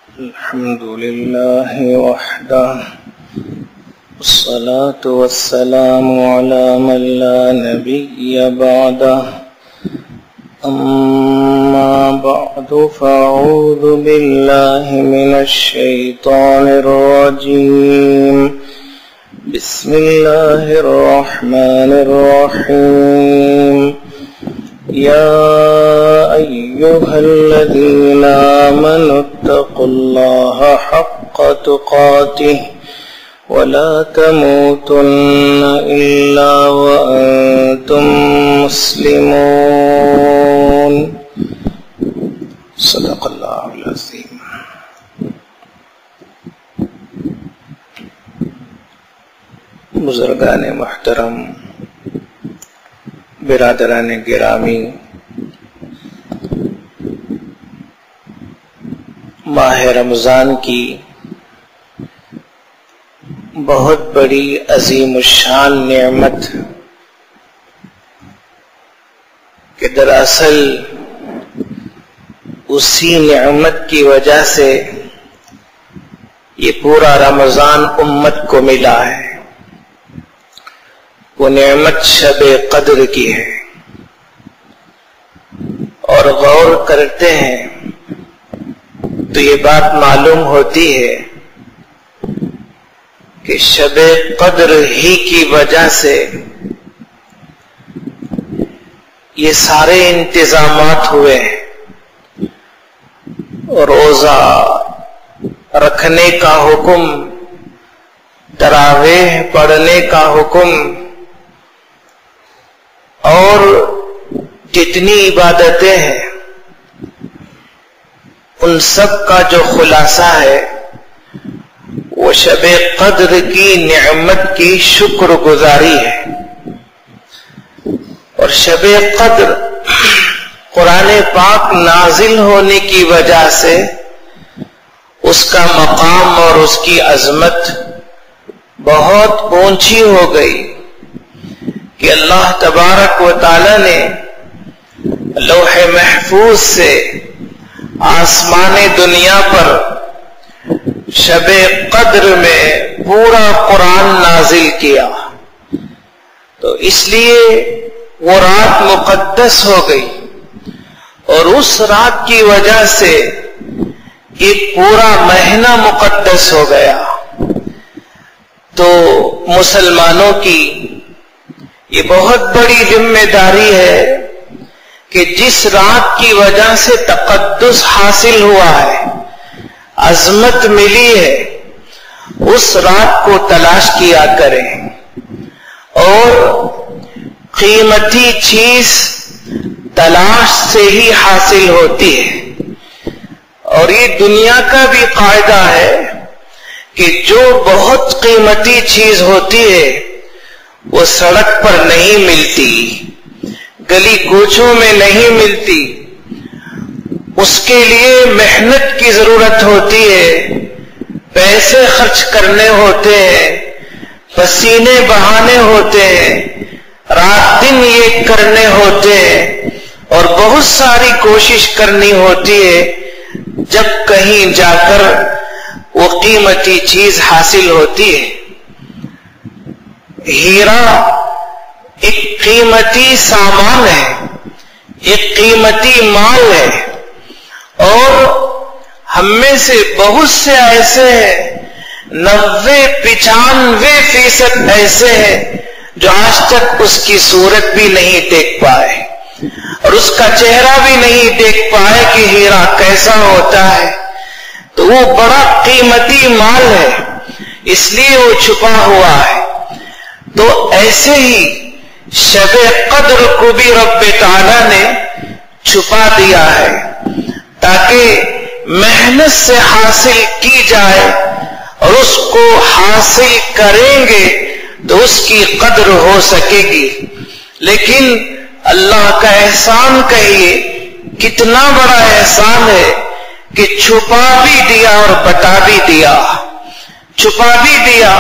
الحمد لله وحده والصلاة والسلام على من لا نبي بعده أما بعد فأعوذ بالله من الشيطان الرجيم بسم الله الرحمن الرحيم يا أيها الذين آمنوا اتقوا الله حق تقاته ولا تموتن إلا وأنتم مسلمون صدق الله العظيم. بزرگان محترم، برادران گرامی، ماہ رمضان کی بہت بڑی عظیم الشان نعمت کہ دراصل اسی نعمت کی وجہ سے یہ پورا رمضان امت کو ملا ہے. وہ نعمت شب قدر کی ہے، اور غور کرتے ہیں تو یہ بات معلوم ہوتی ہے کہ شب قدر ہی کی وجہ سے یہ سارے انتظامات ہوئے ہیں. روزہ رکھنے کا حکم، تراویح پڑھنے کا حکم، اور جتنی عبادتیں ہیں ان سب کا جو خلاصہ ہے وہ شب قدر کی نعمت کی شکر گزاری ہے. اور شب قدر قرآن پاک نازل ہونے کی وجہ سے اس کا مقام اور اس کی عظمت بہت اونچی ہو گئی کہ اللہ تبارک و تعالی نے لوح محفوظ سے آسمان دنیا پر شب قدر میں پورا قرآن نازل کیا. تو اس لیے وہ رات مقدس ہو گئی، اور اس رات کی وجہ سے یہ پورا مہینہ مقدس ہو گیا. تو مسلمانوں کی یہ بہت بڑی ذمہ داری ہے کہ جس رات کی وجہ سے تقدس حاصل ہوا ہے، عظمت ملی ہے، اس رات کو تلاش کیا کریں. اور قیمتی چیز تلاش سے ہی حاصل ہوتی ہے. اور یہ دنیا کا بھی قاعدہ ہے کہ جو بہت قیمتی چیز ہوتی ہے وہ سڑک پر نہیں ملتی، گلی کوچوں میں نہیں ملتی. اس کے لیے محنت کی ضرورت ہوتی ہے، پیسے خرچ کرنے ہوتے ہیں، پسینے بہانے ہوتے ہیں، رات دن یہ کرنے ہوتے ہیں، اور بہت ساری کوشش کرنی ہوتی ہے جب کہیں جا کر وہ قیمتی چیز حاصل ہوتی ہے. ہیرا ایک قیمتی سامان ہے، ایک قیمتی مال ہے. اور ہم میں سے بہت سے ایسے ہیں، 90-95% ایسے ہیں جو آج تک اس کی صورت بھی نہیں دیکھ پائے، اور اس کا چہرہ بھی نہیں دیکھ پائے کہ ہیرا کیسا ہوتا ہے. تو وہ بڑا قیمتی مال ہے، اس لیے وہ چھپا ہوا ہے. تو ایسے ہی شب قدر کو بھی رب تعالی نے چھپا دیا ہے تاکہ محنت سے حاصل کی جائے، اور اس کو حاصل کریں گے تو اس کی قدر ہو سکے گی. لیکن اللہ کا احسان کہیے کتنا بڑا احسان ہے کہ چھپا بھی دیا اور بتا بھی دیا. چھپا بھی دیا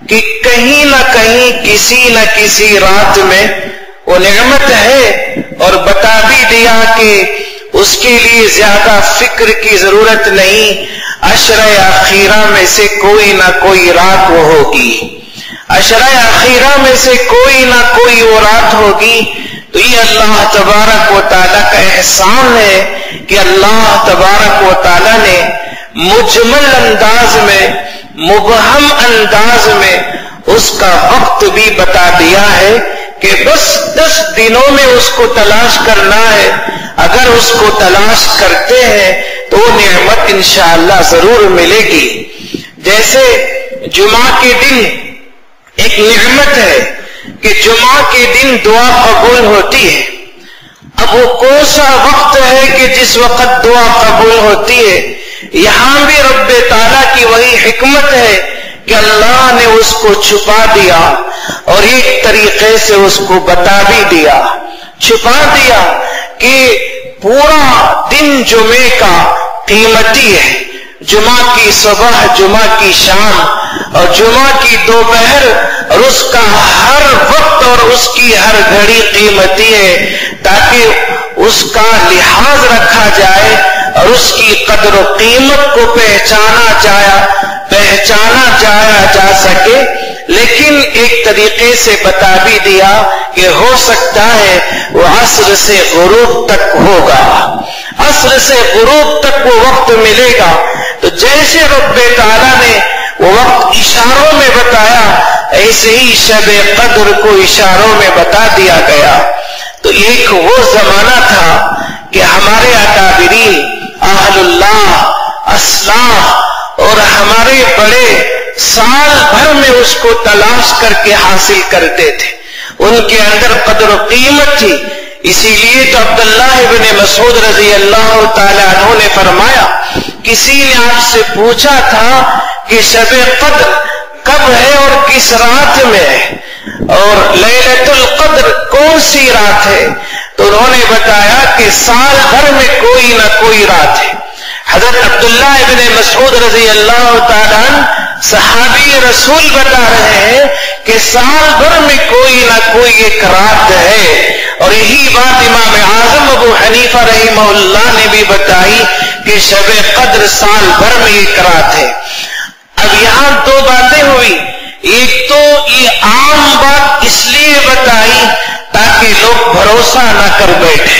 کہ کہیں نہ کہیں کسی نہ کسی رات میں وہ نعمت ہے، اور بتا بھی دیا کہ اس کے لیے زیادہ فکر کی ضرورت نہیں، عشرہ اخیرہ میں سے کوئی نہ کوئی رات وہ ہوگی، عشرہ اخیرہ میں سے کوئی نہ کوئی وہ رات ہوگی۔ تو یہ اللہ تبارک و تعالیٰ کا احسان ہے کہ اللہ تبارک و تعالیٰ نے مجمل انداز میں، مبہم انداز میں اس کا وقت بھی بتا دیا ہے کہ بس 10 دنوں میں اس کو تلاش کرنا ہے۔ اگر اس کو تلاش کرتے ہیں تو وہ نعمت انشاءاللہ ضرور ملے گی۔ جیسے جمعہ کے دن ایک نعمت ہے کہ جمعہ کے دن دعا قبول ہوتی ہے۔ اب وہ کون سا وقت ہے کہ جس وقت دعا قبول ہوتی ہے؟ یہاں بھی رب تعالیٰ کی وہی حکمت ہے کہ اللہ نے اس کو چھپا دیا اور ایک طریقے سے اس کو بتا بھی دیا، چھپا دیا کہ پورا دن جمعے کا قیمتی ہے، جمعہ کی صبح، جمعہ کی شام اور جمعہ کی دوپہر، اور اس کا ہر وقت اور اس کی ہر گھڑی قیمتی ہے، تاکہ اس کا لحاظ رکھا جائے اور اس کی قدر و قیمت کو پہچانا جایا جا سکے۔ لیکن ایک طریقے سے بتا بھی دیا کہ ہو سکتا ہے وہ عصر سے غروب تک ہوگا، عصر سے غروب تک وہ وقت ملے گا۔ تو جیسے رب تعالیٰ نے وہ وقت اشاروں میں بتایا، ایسے ہی شب قدر کو اشاروں میں بتا دیا گیا۔ تو ایک وہ زمانہ تھا کہ ہمارے اکابرین، اہل اللہ، اسلاف اور ہمارے بڑے سال بھر میں اس کو تلاش کر کے حاصل کرتے تھے، ان کے اندر قدر و قیمت تھی۔ اسی لیے تو عبداللہ ابن مسعود رضی اللہ تعالی عنہ نے فرمایا، کسی نے آپ سے پوچھا تھا کہ شب قدر کب ہے اور کس رات میں ہے، اور لیلۃ القدر کون سی رات ہے؟ تو انہوں نے بتایا کہ سال بھر میں کوئی نہ کوئی رات ہے۔ حضرت عبداللہ ابن مسعود رضی اللہ تعالیٰ عنہ صحابی رسول بتا رہے ہیں کہ سال بھر میں کوئی نہ کوئی ایک رات ہے، اور یہی بات امام اعظم ابو حنیفہ رحمہ اللہ نے بھی بتائی کہ شب قدر سال بھر میں ایک رات ہے۔ اب یہاں دو باتیں ہوئی، ایک تو یہ عام بات اس لیے بتائی تاکہ لوگ بھروسہ نہ کر بیٹھے،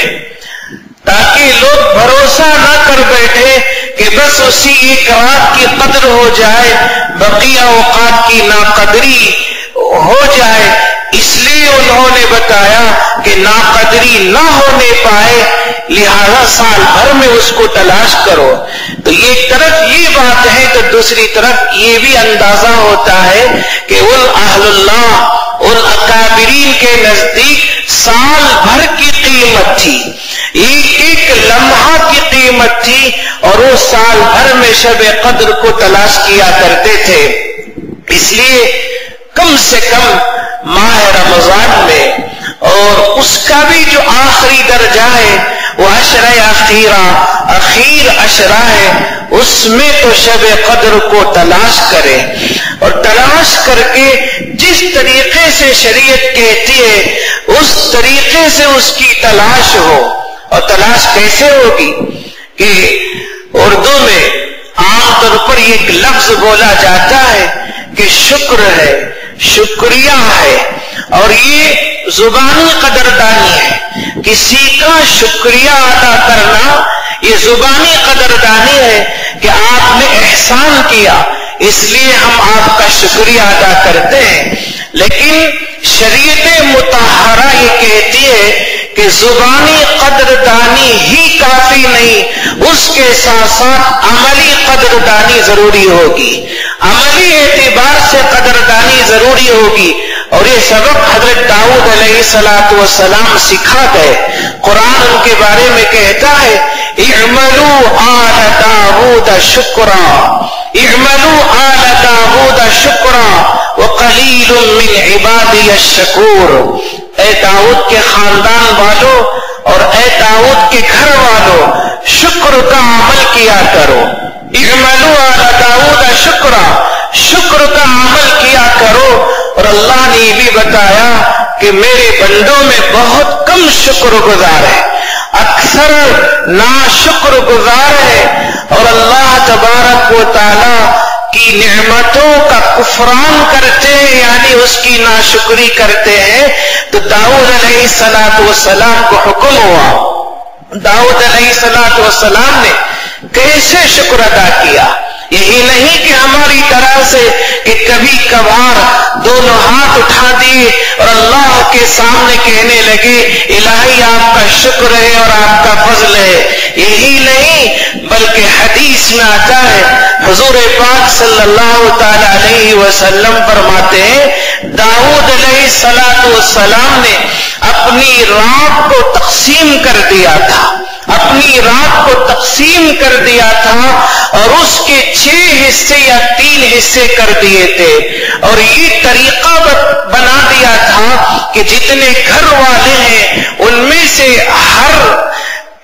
تاکہ لوگ بھروسہ نہ کر بیٹھے کہ بس اسی ایک رات کی قدر ہو جائے، بقیہ اوقات کی ناقدری ہو جائے۔ اس لیے انہوں نے بتایا کہ ناقدری نہ ہونے پائے، لہذا سال بھر میں اس کو تلاش کرو۔ تو ایک طرف یہ بات ہے تو دوسری طرف یہ بھی اندازہ ہوتا ہے کہ ان اہل اللہ، ان اکابرین کے نزدیک سال بھر کی قیمت تھی، ایک ایک لمحہ کی قیمت تھی، اور وہ سال بھر میں شب قدر کو تلاش کیا کرتے تھے۔ اس لیے کم سے کم ماہ رمضان میں، اور اس کا بھی جو آخری درجہ ہے وہ عشرہ اخیرہ، اخیر عشرہ ہے، اس میں تو شب قدر کو تلاش کرے، اور تلاش کر کے جس طریقے سے شریعت کہتی ہے اس طریقے سے اس کی تلاش ہو۔ اور تلاش کیسے ہوگی کہ اردو میں عام طور پر ایک لفظ بولا جاتا ہے کہ شکر ہے، شکریہ ہے، اور یہ زبانی قدردانی ہے، کسی کا شکریہ ادا کرنا یہ زبانی قدردانی ہے کہ آپ نے احسان کیا، اس لیے ہم آپ کا شکریہ ادا کرتے ہیں۔ لیکن شریعت مطہرہ یہ کہتی ہے کہ زبانی قدردانی ہی کافی نہیں، اس کے ساتھ ساتھ عملی قدردانی ضروری ہوگی، عملی اعتبار سے قدردانی ضروری ہوگی۔ اور یہ سبق حضرت داؤد علیہ السلام سکھا گئے۔ قرآن ان کے بارے میں کہتا ہے اعملوا آل داؤد شکرا، اعملوا آل داؤد شکرا وقلیل من عبادی الشکور۔ اے داؤد کے خاندان والوں اور اے داؤد کے گھر والوں، شکر کا عمل کیا کرو۔ اعملوا آل داؤد شکرا، شکر کا عمل کیا کرو۔ اور اللہ نے یہ بھی بتایا کہ میرے بندوں میں بہت کم شکر گزار ہے۔ اکثر ناشکر گزار ہے اور اللہ تبارک و تعالی کی نعمتوں کا کفران کرتے ہیں، یعنی اس کی ناشکری کرتے ہیں، تو داؤد علیہ السلام کو حکم ہوا، داؤد علیہ السلام نے کیسے شکر ادا کیا؟ یہی نہیں کہ ہماری طرح سے کہ کبھی کبھار دونوں ہاتھ اٹھا دیے اور اللہ کے سامنے کہنے لگے الہی آپ کا شکر ہے اور آپ کا فضل ہے، یہی نہیں بلکہ حدیث میں آتا ہے حضور پاک صلی اللہ تعالی علیہ وسلم فرماتے ہیں داؤد علیہ السلام نے اپنی رات کو تقسیم کر دیا تھا، اپنی رات کو تقسیم کر دیا تھا اور اس کے 6 حصے یا 3 حصے کر دیے تھے، اور یہ طریقہ بنا دیا تھا کہ جتنے گھر والے ہیں ان میں سے ہر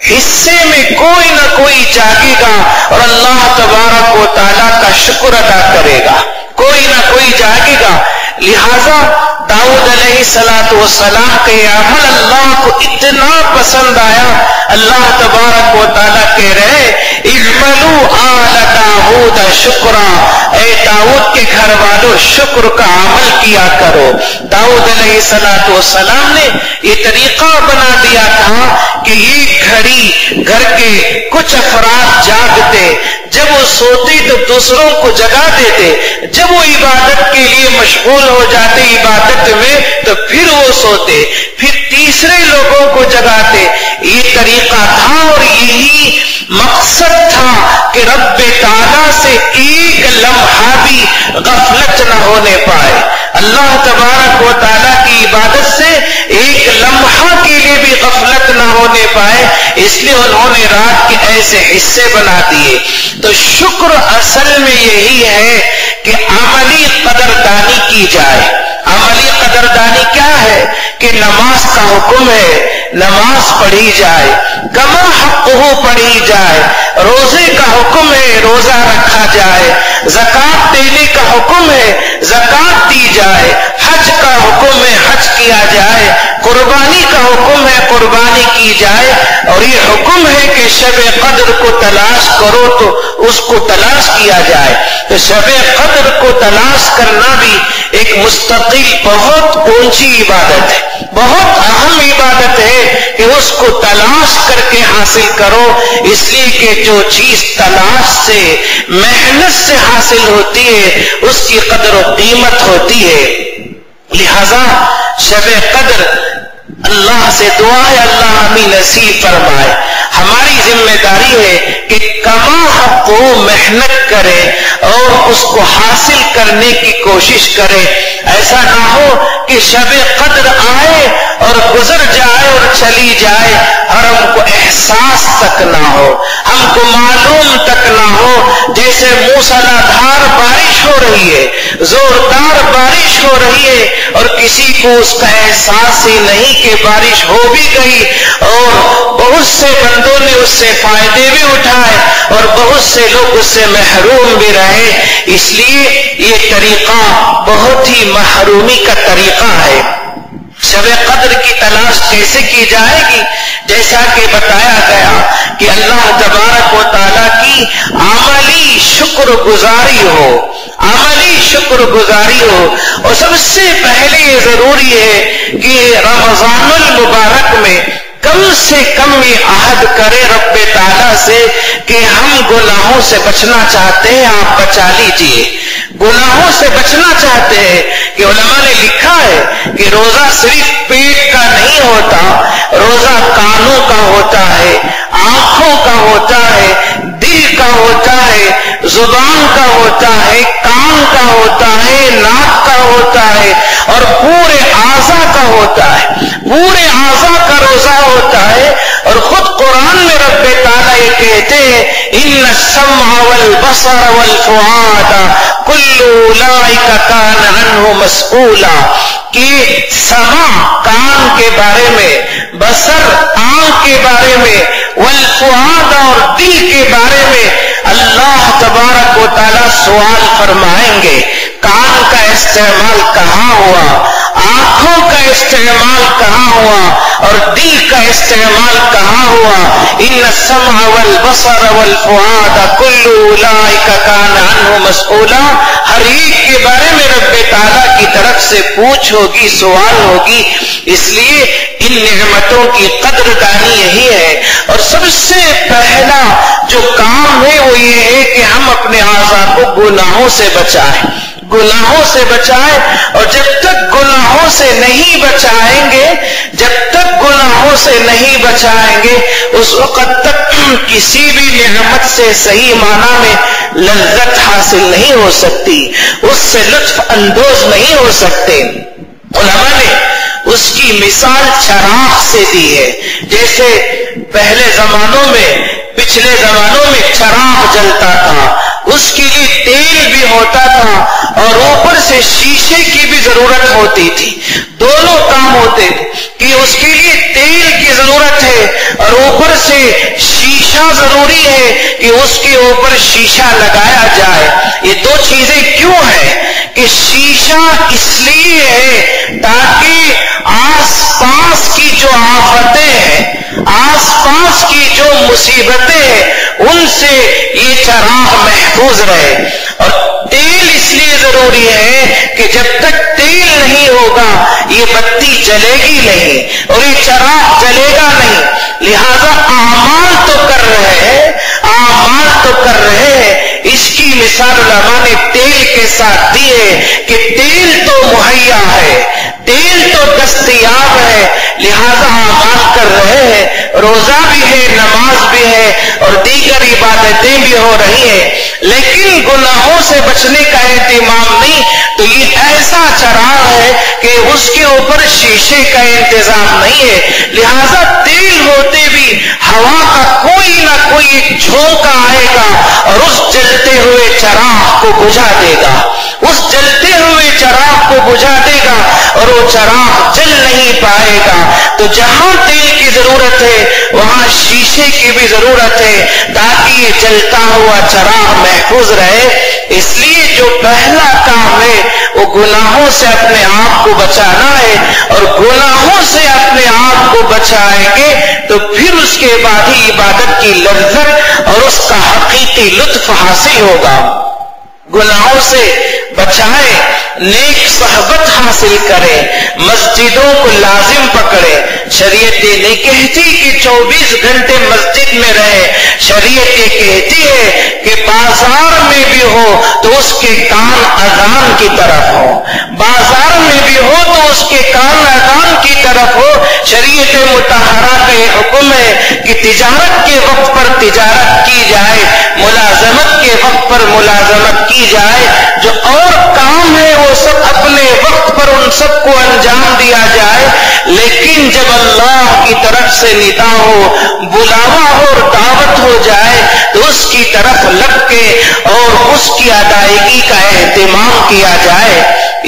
حصے میں کوئی نہ کوئی جاگے گا اور اللہ تبارک و تعالیٰ کا شکر ادا کرے گا، کوئی نہ کوئی جاگے گا۔ لہذا داؤد علیہ السلام کے عمل اللہ کو اتنا پسند آیا، اللہ تبارک و تعالیٰ کہہ رہے اعملوا آل داؤد شکرا، اے داؤد کے گھر والوں شکر کا عمل کیا کرو۔ داؤد علیہ السلام نے یہ طریقہ بنا دیا تھا کہ یہ گھڑی گھر کے کچھ افراد جاگتے، جب وہ سوتے تو دوسروں کو جگا دیتے، جب وہ عبادت کے لیے مشغول ہو جاتے عبادت میں تو پھر وہ سوتے، پھر تیسرے لوگوں کو جگاتے۔ یہ طریقہ تھا اور یہی مقصد تھا کہ رب تعالیٰ سے ایک لمحہ بھی غفلت نہ ہونے پائے، اللہ تبارک و تعالیٰ کی عبادت سے ایک لمحہ کے لیے بھی غفلت نہ ہونے پائے، اس لیے انہوں نے رات کے ایسے حصے بنا دیے۔ تو شکر اصل میں یہی ہے کہ عملی قدردانی کی جائے۔ عملی قدردانی کیا ہے کہ نماز کا حکم ہے، نماز پڑھی جائے، کما حقہ پڑھی جائے، روزے کا حکم ہے، روزہ رکھا جائے، زکوٰۃ دینے کا حکم ہے، زکوٰۃ دی جائے، حج کا حکم ہے، حج کیا جائے، قربانی کا حکم ہے، قربانی کی جائے، اور یہ حکم ہے کہ شب قدر کو تلاش کرو تو اس کو تلاش کیا جائے۔ تو شب قدر کو تلاش کرنا بھی ایک مستقل بہت اونچی عبادت ہے، بہت اہم عبادت ہے کہ اس کو تلاش کر کے حاصل کرو، اس لیے کہ جو چیز تلاش سے محنت سے حاصل ہوتی ہے اس کی قدر و قیمت ہوتی ہے۔ لہذا شب قدر اللہ سے دعا ہے اللہ ہمیں نصیب فرمائے۔ ہماری ذمہ داری ہے کہ کما حق کو محنت کرے اور اس کو حاصل کرنے کی کوشش کرے۔ ایسا نہ ہو کہ شب قدر آئے اور گزر جائے اور چلی جائے اور ہم کو احساس تک نہ ہو، ہم کو معلوم تک نہ ہو، جیسے موسلا دھار بارش ہو رہی ہے، زوردار بارش ہو رہی ہے اور کسی کو اس کا احساس ہی نہیں کہ بارش ہو بھی گئی، اور بہت سے بندوں نے اس سے فائدے بھی اٹھائے اور بہت سے لوگ اس سے محروم بھی رہے۔ اس لیے یہ طریقہ بہت ہی محرومی کا طریقہ ہے۔ شب قدر کی تلاش کیسے کی جائے گی؟ جیسا کہ بتایا گیا کہ اللہ تبارک و تعالیٰ کی عملی شکر گزاری ہو، عملی شکر گزاری ہو، اور سب سے پہلے یہ ضروری ہے کہ رمضان المبارک میں کم سے کم یہ عہد کرے رب تعالیٰ سے کہ ہم گناہوں سے بچنا چاہتے ہیں، آپ بچا لیجئے۔ گناہوں سے بچنا چاہتے ہیں کہ علماء نے لکھا ہے کہ روزہ صرف پیٹ کا نہیں ہوتا، روزہ کانوں کا ہوتا ہے، آنکھوں کا ہوتا ہے، دل کا ہوتا ہے، زبان کا ہوتا ہے، کان کا ہوتا ہے، ناک کا ہوتا ہے، اور پورے اعضاء کا ہوتا ہے، پورے اعضاء کا روزہ ہوتا ہے۔ اور خود قرآن میں رب تعالیٰ یہ کہتے ہیں ان السمع والبصر والفؤاد کل اولئک کان عنہ مسئولا، کہ سمع کان کے بارے میں، بصر آنکھ کے بارے میں، والفؤاد اور دل کے بارے میں اللہ تبارک و تعالیٰ سوال فرمائیں گے۔ کان کا استعمال کہاں ہوا، آنکھوں کا استعمال کہاں ہوا اور دل کا استعمال کہاں ہوا؟ ان السمع والبصر والفؤاد کل اولئک کان عنہ مسئولا، ہر ایک کے بارے میں رب تعالیٰ کی طرف سے پوچھ ہوگی، سوال ہوگی۔ اس لیے ان نعمتوں کی قدر دانی یہی ہے، اور سب سے پہلا جو کام ہے وہ یہ ہے کہ ہم اپنے اعضاء کو گناہوں سے بچائیں، گناہوں سے بچائیں۔ اور جب تک گناہوں سے نہیں بچائیں گے، جب تک گناہوں سے نہیں بچائیں گے، اس وقت تک کسی بھی نعمت سے صحیح معنی میں لذت حاصل نہیں ہو سکتی، اس سے لطف اندوز نہیں ہو سکتے۔ علماء نے اس کی مثال چراغ سے دی ہے۔ جیسے پہلے زمانوں میں، پچھلے زمانوں میں چراغ جلتا تھا، اس کے لیے تیل بھی ہوتا تھا اور اوپر سے شیشے کی بھی ضرورت ہوتی تھی، دونوں کام ہوتے تھے کہ اس کے لیے تیل کی ضرورت ہے اور اوپر سے شیشہ ضروری ہے کہ اس کے اوپر شیشہ لگایا جائے۔ یہ دو چیزیں کیوں ہیں کہ شیشہ اس لیے ہے تاکہ آس پاس کی جو آفتیں ہیں، آس پاس کی جو مصیبتیں ہیں، ان سے یہ چراغ محفوظ رہے۔ اور تیل اس لیے ضروری ہے کہ جب تک تیل نہیں ہوگا یہ بتی جلے گی نہیں اور یہ چراغ جلے گا نہیں۔ لہذا اعمال تو کر رہے ہیں، اعمال تو کر رہے ہیں۔ اس کی مثال علماء نے تیل کے ساتھ دی ہے کہ تیل تو مہیا ہے، تیل تو دستیاب ہے، لہذا اعمال کر رہے ہیں، روزہ بھی ہے، نماز بھی ہے اور دیگر عبادتیں بھی ہو رہی ہیں، لیکن گناہوں سے بچنے کا اہتمام نہیں، تو یہ ایسا چراغ ہے کہ اس کے اوپر شیشے کا انتظام نہیں ہے۔ لہذا تیل ہوتے بھی ہوا کا کوئی نہ کوئی ایک جھونکا آئے گا اور اس جلتے ہوئے چراغ کو بجھا دے گا، اس جلتے ہوئے چراغ کو بجھا دے گا اور وہ چراغ جل نہیں پائے گا۔ تو جہاں تیل کی ضرورت ہے وہاں شیشے کی بھی ضرورت ہے تاکہ یہ جلتا ہوا چراغ محفوظ رہے۔ اس لیے جو پہلا کام ہے وہ گناہوں سے اپنے آپ کو بچانا ہے، اور گناہوں سے اپنے آپ کو بچائیں گے تو پھر اس کے بعد ہی عبادت کی لذت اور اس کا حقیقی لطف حاصل ہوگا۔ گناہوں سے بچائیں، نیک صحبت حاصل کریں، مسجدوں کو لازم پکڑیں۔ شریعت یہ نہیں کہتی کہ 24 گھنٹے مسجد میں رہے، شریعت یہ کہتی ہے کہ بازار میں بھی ہو تو اس کے کان اذان کی طرف ہو، بازار میں بھی ہو تو اس کے کان اذان کی طرف ہو۔ شریعت مطہرہ کا یہ حکم ہے کہ تجارت کے وقت پر تجارت کی جائے، ملازمت کے وقت پر ملازمت کی جائے، جو اور کام ہے وہ سب اپنے وقت پر ان سب کو انجام دیا جائے، لیکن جب اللہ کی طرف سے ندا ہو، بلاوا ہو اور دعوت ہو جائے تو اس کی طرف لگ کے اور اس کی ادائیگی کا اہتمام کیا جائے۔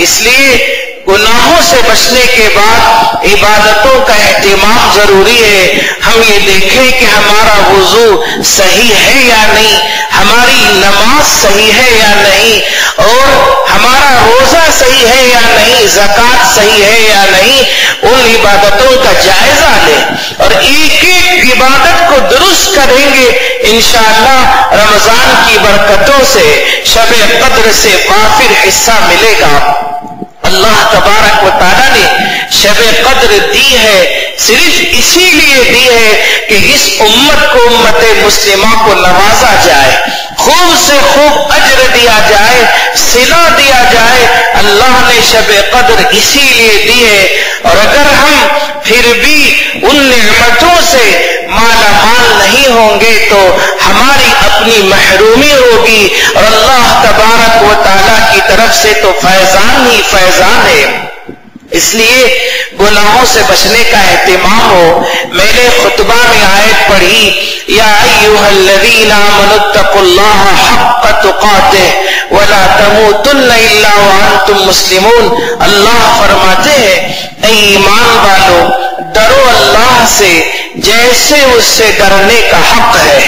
اس لیے گناہوں سے بچنے کے بعد عبادتوں کا اہتمام ضروری ہے۔ ہم یہ دیکھیں کہ ہمارا وضو صحیح ہے یا نہیں، ہماری نماز صحیح ہے یا نہیں، اور ہمارا روزہ صحیح ہے یا نہیں، زکوٰۃ صحیح ہے یا نہیں۔ ان عبادتوں کا جائزہ لیں اور ایک ایک عبادت کو درست کریں گے، انشاءاللہ رمضان کی برکتوں سے، شب قدر سے وافر حصہ ملے گا۔ اللہ تبارک و تعالیٰ نے شب قدر دی ہے صرف اسی لیے دی ہے کہ اس امت کو، امت مسلمہ کو نوازا جائے، خوب سے خوب اجر دیا جائے، صلہ دیا جائے۔ اللہ نے شب قدر اسی لیے دی ہے، اور اگر ہم پھر بھی ان نعمتوں سے مالا مال نہیں ہوں گے تو ہماری اپنی محرومی ہوگی، اور اللہ تبارک و تعالیٰ کی طرف سے تو فیضان ہی فیضان ہے۔ اس لیے گناہوں سے بچنے کا اہتمام ہو۔ میں نے خطبہ میں آیت پڑھی، یا ایھا الذین آمنوا اتقوا اللہ حق تقاتہ ولا تموتن الا وانتم مسلمون۔ اللہ فرماتے ہیں اے ایمان والو، ڈرو اللہ سے جیسے اس سے ڈرنے کا حق ہے،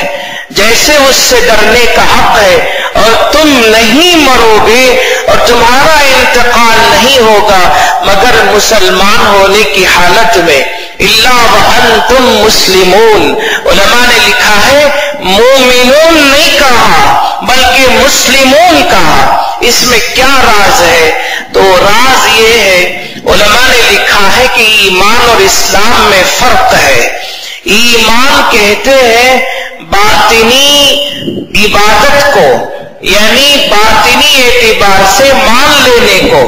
جیسے اس سے ڈرنے کا حق ہے، اور تم تم نہیں مرو گے اور تمہارا انتقال نہیں ہوگا مگر مسلمان ہونے کی حالت میں، الا وانتم مسلمون۔ علماء نے لکھا ہے مومنون نہیں کہا بلکہ مسلمون کہا۔ اس میں کیا راز ہے؟ تو راز یہ ہے، علماء نے لکھا ہے کہ ایمان اور اسلام میں فرق ہے۔ ایمان کہتے ہیں باطنی عبادت کو، یعنی باطنی اعتبار سے مان لینے کو۔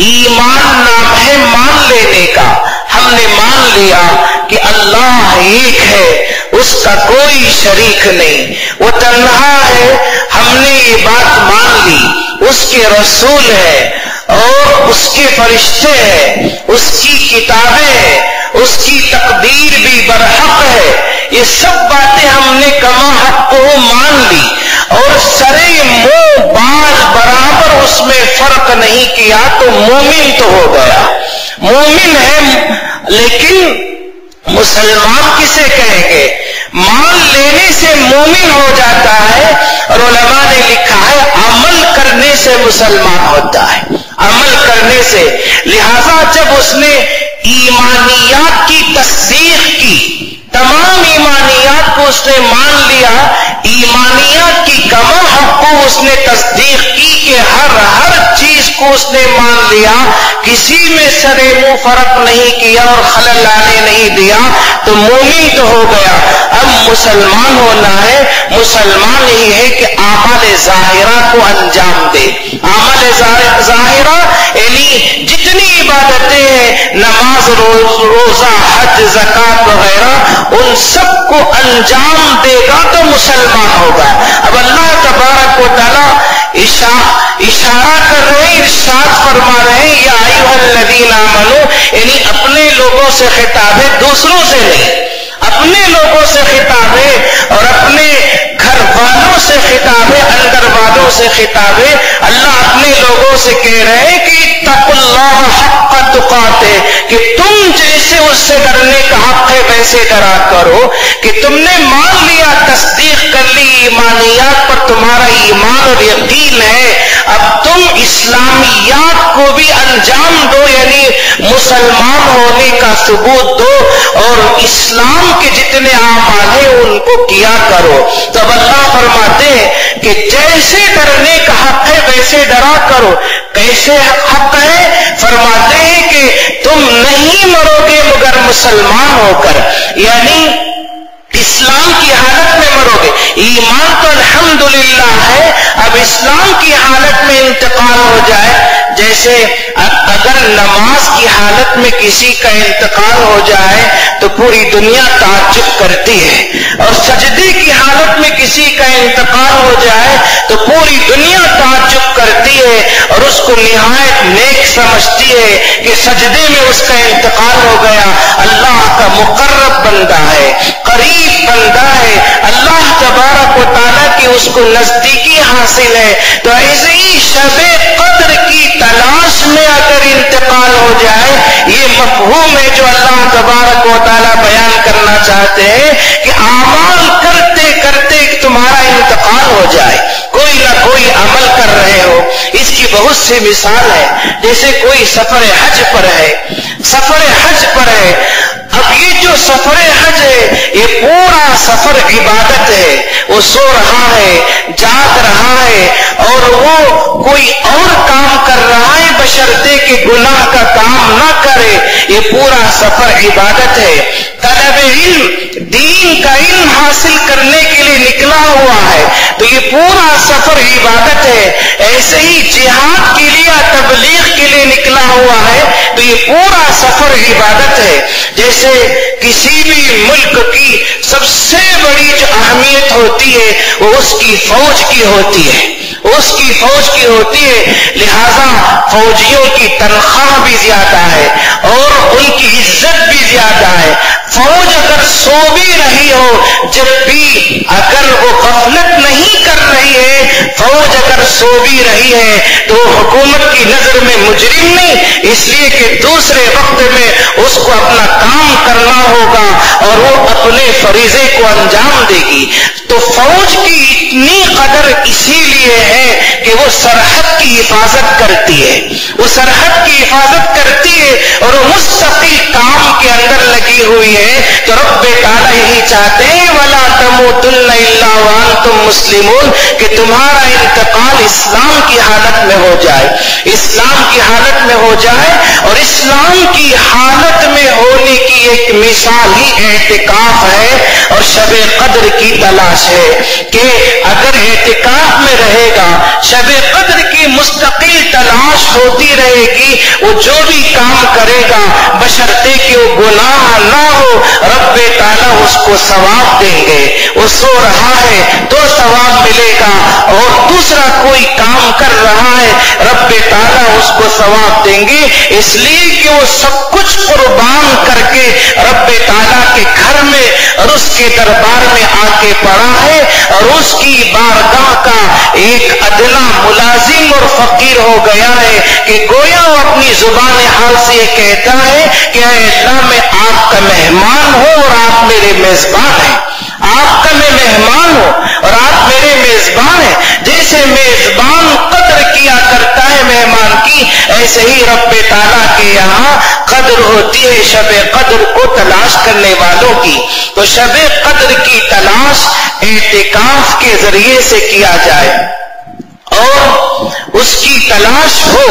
ایمان نام ہے مان لینے کا۔ ہم نے مان لیا کہ اللہ ایک ہے، اس کا کوئی شریک نہیں، وہ تنہا ہے۔ ہم نے یہ بات مان لی، اس کے رسول ہے اور اس کے فرشتے ہیں، اس کی کتابیں ہیں، اس کی تقدیر بھی برحق ہے۔ یہ سب باتیں ہم نے کما حق کو مان لی اور سرے منہ بال برابر اس میں فرق نہیں کیا تو مومن تو ہو گیا۔ مومن ہے لیکن مسلمان کسے کہیں گے؟ مان لینے سے مومن ہو جاتا ہے، اور علماء نے لکھا ہے عمل کرنے سے مسلمان ہوتا ہے، عمل کرنے سے۔ لہذا جب اس نے ایمانیات کی تصدیق کی، تمام ایمانیات کو اس نے مان لیا، ایمانیات کی کما حق کو اس نے تصدیق کی کہ ہر چیز کو اس نے مان لیا، کسی میں سرے منہ فرق نہیں کیا اور خلل آنے نہیں دیا تو مومن تو ہو گیا۔ اب مسلمان ہونا ہے، مسلمان ہی ہے کہ اعمال ظاہرہ کو انجام دے۔ اعمال ظاہرہ یعنی جتنی عبادتیں ہیں، نماز، روزہ، حج، زکوٰۃ وغیرہ، ان سب کو انجام دے گا تو مسلمان ہوگا۔ اب اللہ تبارک و تعالی اشارہ کر رہے ہیں، ارشاد فرما رہے ہیں، یا ایھا الذین آمنو، یعنی اپنے لوگوں سے خطاب ہے، دوسروں سے نہیں۔ اپنے لوگوں سے خطاب ہے اور اپنے گھر والوں سے خطاب ہے، اندر والوں سے خطاب ہے۔ اللہ اپنے لوگوں سے کہہ رہے ہیں کہ اتقوا اللہ حق تقاتے، کہ تم جیسے اس سے ڈرنے کا حق ہے ویسے ڈرا کرو، کہ تم نے مان لیا، تصدیق کر لی، ایمانیات پر تمہارا ایمان اور یقین ہے، اب تم اسلامیات کو بھی انجام دو، یعنی مسلمان ہونے کا ثبوت دو اور اسلام کے جتنے اعمال ہیں ان کو کیا کرو۔ تو اب اللہ فرماتے ہیں کہ جیسے ڈرنے کا حق ہے ویسے ڈرا کرو۔ کیسے حق ہے؟ فرماتے ہیں کہ تم نہیں مرو گے مگر مسلمان ہو کر، یعنی اسلام کی حالت میں مرو گے۔ ایمان تو الحمدللہ ہے، اب اسلام کی حالت میں انتقال ہو جائے، جیسے اگر نماز کی حالت میں کسی کا انتقال ہو جائے تو پوری دنیا تعجب کرتی ہے، اور سجدے کی حالت میں کسی کا انتقال ہو جائے تو پوری دنیا تعجب کرتی ہے اور اس کو نہایت نیک سمجھتی ہے کہ سجدے میں اس کا انتقال ہو گیا۔ اللہ کا مقرب بندہ ہے، قریب بندہ ہے، اللہ تبارک و تعالیٰ کی اس کو نزدیکی حاصل ہے۔ تو ایسے ہی شب قدر کی تلاش میں اگر انتقال ہو جائے، یہ مفہوم ہے جو اللہ تبارک و تعالیٰ بیان کرنا چاہتے ہیں کہ اعمال کرتے کرتے تمہارا انتقال ہو جائے، کوئی نہ کوئی عمل کر رہے ہو۔ اس کی بہت سی مثال ہے، جیسے کوئی سفر حج پر ہے، سفر حج پر ہے، اب یہ جو سفر حج ہے یہ پورا سفر عبادت ہے، وہ سو رہا ہے، جاگ رہا ہے اور وہ کوئی اور کام کر رہا ہے بشرطے کہ گناہ کا کام نہ کرے، یہ پورا سفر عبادت ہے۔ طلب علم، دین کا علم حاصل کرنے کے لیے نکلا ہوا ہے تو یہ پورا سفر عبادت ہے۔ ایسے ہی جہاد کے لیے، تبلیغ کے لیے نکلا ہوا ہے تو یہ پورا سفر عبادت ہے۔ جیسے کسی بھی ملک کی سب سے بڑی جو اہمیت ہوتی ہے وہ اس کی فوج کی ہوتی ہے، اس کی فوج کی ہوتی ہے، لہذا فوجیوں کی تنخواہ بھی زیادہ ہے اور ان کی عزت بھی زیادہ ہے۔ فوج اگر سو بھی رہی ہو، جب بھی اگر وہ غفلت نہیں کر رہی ہے، فوج اگر سو بھی رہی ہے تو حکومت کی نظر میں مجرم نہیں، اس لیے کہ دوسرے وقت میں اس کو اپنا کام کرنا ہوگا اور وہ اپنے فریضے کو انجام دے گی۔ تو فوج کی اتنی قدر اسی لیے ہے کہ وہ سرحد کی حفاظت کرتی ہے، وہ سرحد کی حفاظت کرتی ہے اور وہ مستقل کام کے اندر لگی ہوئی ہے. تو رب تعالیٰ یہی چاہتے ہیں وَلَا تَمُوتُنَّ إِلَّا وَأَنْتُمْ مُسْلِمُونَ کہ تمہارا انتقال اسلام کی حالت میں ہو جائے، اسلام کی حالت میں ہو جائے. اور اسلام کی حالت میں ہونے کی ایک مثال ہی اعتکاف ہے اور شب قدر کی تلاش ہے کہ اگر اعتکاف میں رہے گا، شب قدر کی مستقل تلاش ہوتی رہے گی، وہ جو بھی کام کرے گا بشرطے کہ وہ گناہ نہ ہو، رب تعالیٰ اس کو ثواب دیں گے. وہ سو رہا ہے تو ثواب ملے گا، اور دوسرا کوئی کام کر رہا ہے رب تعالیٰ اس کو ثواب دیں گے، اس لیے کہ وہ سب کچھ قربان کر کے رب تعالیٰ کے گھر میں اور اس کے دربار میں آ کے پڑا ہے، اور اس کی بارگاہ کا ایک ادنا ملازم اور فقیر ہو گیا ہے کہ گویا وہ اپنی زبان حال سے یہ کہتا ہے کہ اے اللہ میں آپ کا مہمان ہوں اور آپ میرے میزبان ہیں، آپ کا میں مہمان ہوں اور آپ میرے میزبان ہیں. جیسے میزبان قدر کیا کرتا ہے مہمان کی، ایسے ہی رب تعالیٰ کے یہاں قدر ہوتی ہے شب قدر کو تلاش کرنے والوں کی. تو شب قدر کی تلاش اعتکاف کے ذریعے سے کیا جائے، اور اس کی تلاش ہو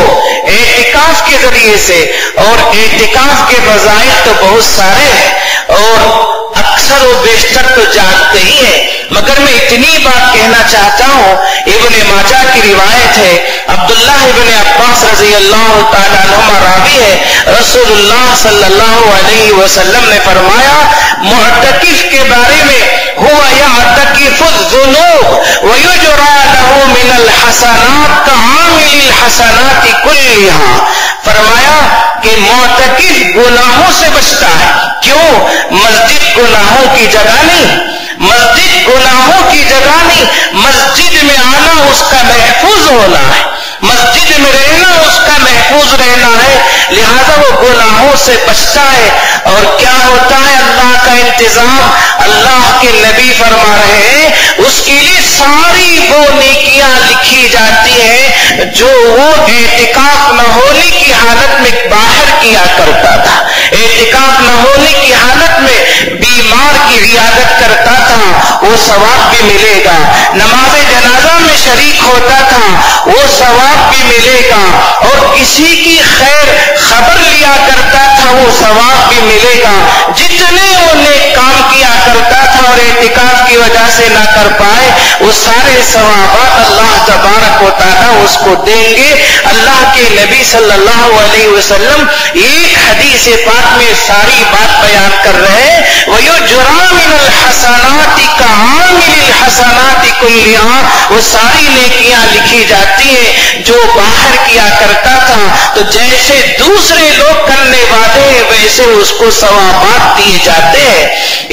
اعتکاف کے ذریعے سے. اور اعتکاف کے فضائل تو بہت سارے ہیں اور اکثر و بیشتر تو جانتے ہی ہیں، مگر میں اتنی بات کہنا چاہتا ہوں. ابن ماجہ کی روایت ہے، عبداللہ ابن عباس رضی اللہ تعالیٰ عنہما راوی ہے، رسول اللہ صلی اللہ علیہ وسلم نے فرمایا معتکف کے بارے میں هو يعتكف الذنوب ويجرى له من الحسنات كعامل الحسنات كلها. فرمایا کہ معتکف گناہوں سے بچتا ہے. کیوں؟ مسجد گناہوں کی جگہ نہیں، مسجد گناہوں کی جگہ نہیں، مسجد میں آنا اس کا محفوظ ہونا ہے، مسجد میں رہنا اس کا محفوظ رہنا ہے، لہذا وہ گناہوں سے بچتا ہے. اور کیا ہوتا ہے اللہ کا انتظام؟ اللہ کے نبی فرما رہے ہیں اس کے لیے ساری وہ نیکیاں لکھی جاتی ہیں جو وہ اعتکاف نہ ہونے کی حالت میں باہر کیا کرتا تھا، اعتکاف نہ ہونے کی حالت میں بیمار کی عیادت کرتا تھا، وہ ثواب بھی ملے گا. نماز جنازہ میں شریک ہوتا تھا، وہ ثواب بھی ملے گا. اور کسی کی خیر خبر لیا کرتا تھا، وہ ثواب بھی ملے گا. جتنے وہ نیک کام کیا کرتا تھا اور اعتکاف کی وجہ سے نہ کر پائے، وہ سارے ثوابات اللہ تبارک و تعالیٰ اس کو دیں گے. اللہ کے نبی صلی اللہ علیہ وسلم ایک حدیث پاک میں ساری بات بیان کر رہے ہیں. وَيُجْرَى مِنَ الْحَسَنَاتِ كَعَامِلِ الْحَسَنَاتِ كُلِّهَا. وہ ساری نیکیاں لکھی جاتی ہیں جو باہر کیا کرتا تھا، تو جیسے دوسرے لوگ کرنے والے ہیں ویسے اس کو ثوابات دیے جاتے ہیں.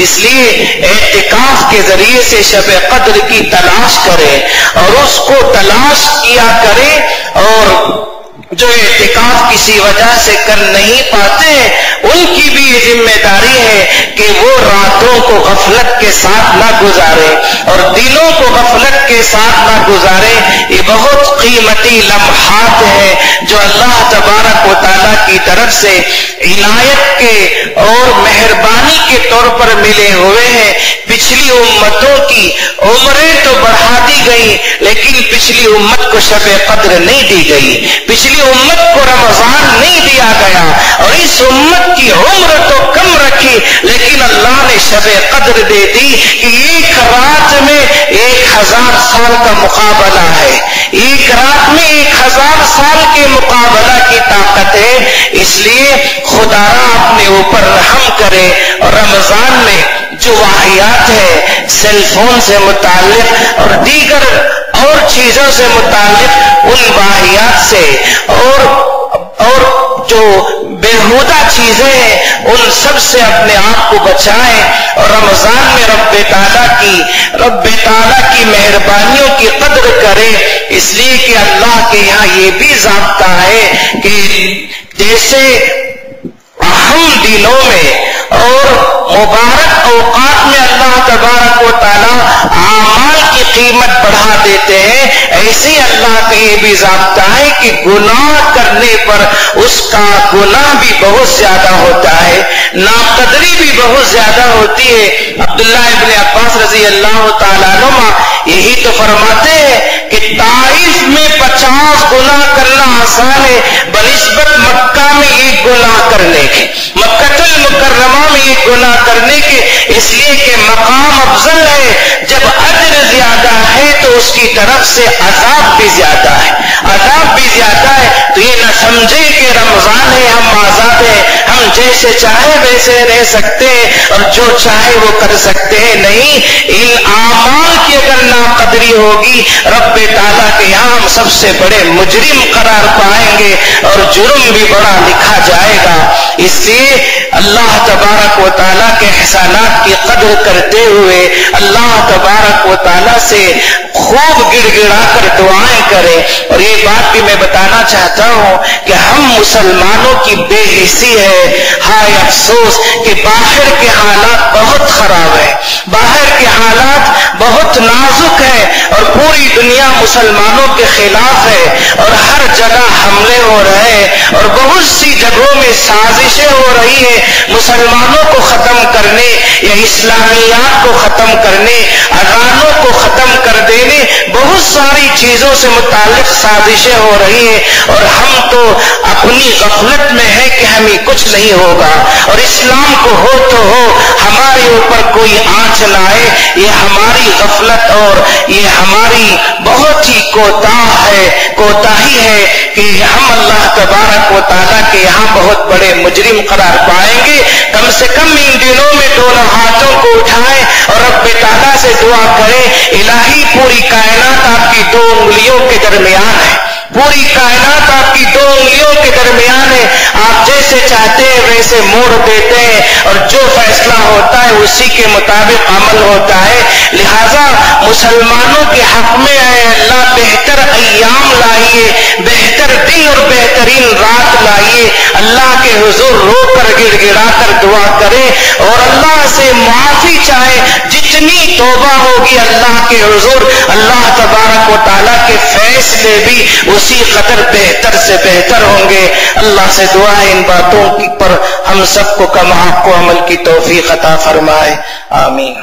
اس لیے اعتکاف کے ذریعے سے شب قدر کی تلاش کرے اور اس کو تلاش کیا کرے. اور جو اعتکاف کسی وجہ سے کر نہیں پاتے ان کی بھی یہ ذمہ داری ہے کہ وہ راتوں کو غفلت کے ساتھ نہ گزارے اور دنوں کو غفلت کے ساتھ نہ گزارے. یہ بہت قیمتی لمحات ہیں جو اللہ تبارک و تعالیٰ کی طرف سے عنایت کے اور مہربانی کے طور پر ملے ہوئے ہیں. پچھلی امتوں کی عمریں تو بڑھا دی گئی لیکن پچھلی امت کو شب قدر نہیں دی گئی، پچھلی امت کو رمضان نہیں دیا گیا، اور اس امت کی عمر تو کم رکھی لیکن اللہ نے شب قدر دے دی کہ ایک رات میں 1000 سال کا مقابلہ ہے، ایک رات میں 1000 سال کے مقابلہ کی طاقت ہے. اس لیے خدا اپنے اوپر رحم کرے اور رمضان میں جو واقعات ہے سیل فون سے متعلق اور دیگر اور چیزوں سے متعلق ان واقعات سے اور جو بےہودہ چیزیں ہیں ان سب سے اپنے آپ کو بچائیں اور رمضان میں رب تعالیٰ کی مہربانیوں کی قدر کریں. اس لیے کہ اللہ کے یہاں یہ بھی ضابطہ ہے کہ جیسے اہم دنوں میں اور مبارک اوقات میں اللہ تبارک و تعالی اعمال کی قیمت بڑھا دیتے ہیں، ایسے اللہ کا یہ بھی ضابطہ ہے کہ گناہ کرنے پر اس کا گناہ بھی بہت زیادہ ہوتا ہے، ناقدری بھی بہت زیادہ ہوتی ہے۔ عبداللہ ابن عباس رضی اللہ تعالیٰ عنہ یہی تو فرماتے ہیں کہ طائف میں 50 گناہ کرنا آسان ہے بنسبت مکہ میں ایک گناہ کرنے کے، مکہ المکرمہ میں ایک گناہ کرنے کے، اس لیے کہ مقام افضل ہے۔ جب اجر زیادہ ہے تو اس کی طرف سے عذاب بھی زیادہ ہے، عذاب بھی زیادہ ہے۔ تو یہ نہ سمجھے کہ رمضان ہے ہم آزاد ہیں، ہم جیسے چاہے ویسے رہ سکتے ہیں اور جو چاہے وہ کر سکتے ہیں، نہیں، ان اعمال کی اگر ناقدری ہوگی رب تعالیٰ کے یہاں ہم سب سے بڑے مجرم قرار پائیں گے اور جرم بھی بڑا لکھا جائے گا۔ اس لیے اللہ تبارک و تعالیٰ کے احسانات کی قدر کرتے ہوئے اللہ تبارک و تعالیٰ سے خوب گڑ گڑا کر دعائیں کریں۔ اور یہ بات بھی میں بتانا چاہتا ہوں کہ ہم مسلمانوں کی بے حسی ہے، ہائے افسوس کہ باہر کے حالات بہت خراب ہیں، باہر کے حالات بہت نازک ہیں اور پوری دنیا مسلمانوں کے خلاف ہے اور ہر جگہ حملے ہو رہے ہیں اور بہت سی جگہوں میں سازشیں ہو رہی ہیں مسلمانوں کو ختم کرنے یا اسلامیات کو ختم کرنے، اذانوں کو ختم کر دینے، بہت ساری چیزوں سے متعلق سازشیں ہو رہی ہیں اور ہم تو اپنی غفلت میں ہے کہ ہمیں کچھ نہیں ہوگا اور اسلام کو ہو تو ہو، ہمارے اوپر کوئی آنچ نہ آئے۔ یہ ہماری غفلت اور یہ ہماری بہت ہی کوتاہی ہے کہ ہم اللہ تبارک و تعالیٰ کے یہاں بہت بڑے مجرم قرار پائیں گے۔ کم سے کم ان دنوں میں دونوں ہاتھوں کو اٹھائیں اور رب تعالیٰ سے دعا کریں، الہی پوری کائنات آپ کی 2 انگلیوں کے درمیان ہے، پوری کائنات آپ کی 2 انگلیوں کے درمیان ہے، آپ جیسے چاہتے ہیں ویسے موڑ دیتے ہیں اور جو فیصلہ ہوتا ہے اسی کے مطابق عمل ہوتا ہے۔ لہذا مسلمانوں کے حق میں اے اللہ بہتر ایام لائیے، بہتر دن اور بہترین رات لائیے، اللہ کے حضور رو کر گڑ گڑا کر دعا کریں اور اللہ سے معافی چاہے، جتنی توبہ ہوگی اللہ کے حضور اللہ تبارک و تعالیٰ کے فیصلے بھی اسی قدر بہتر سے بہتر ہوں گے۔ اللہ سے دعا ہے ان باتوں پر ہم سب کو کما حق و عمل کی توفیق عطا فرمائے، آمین۔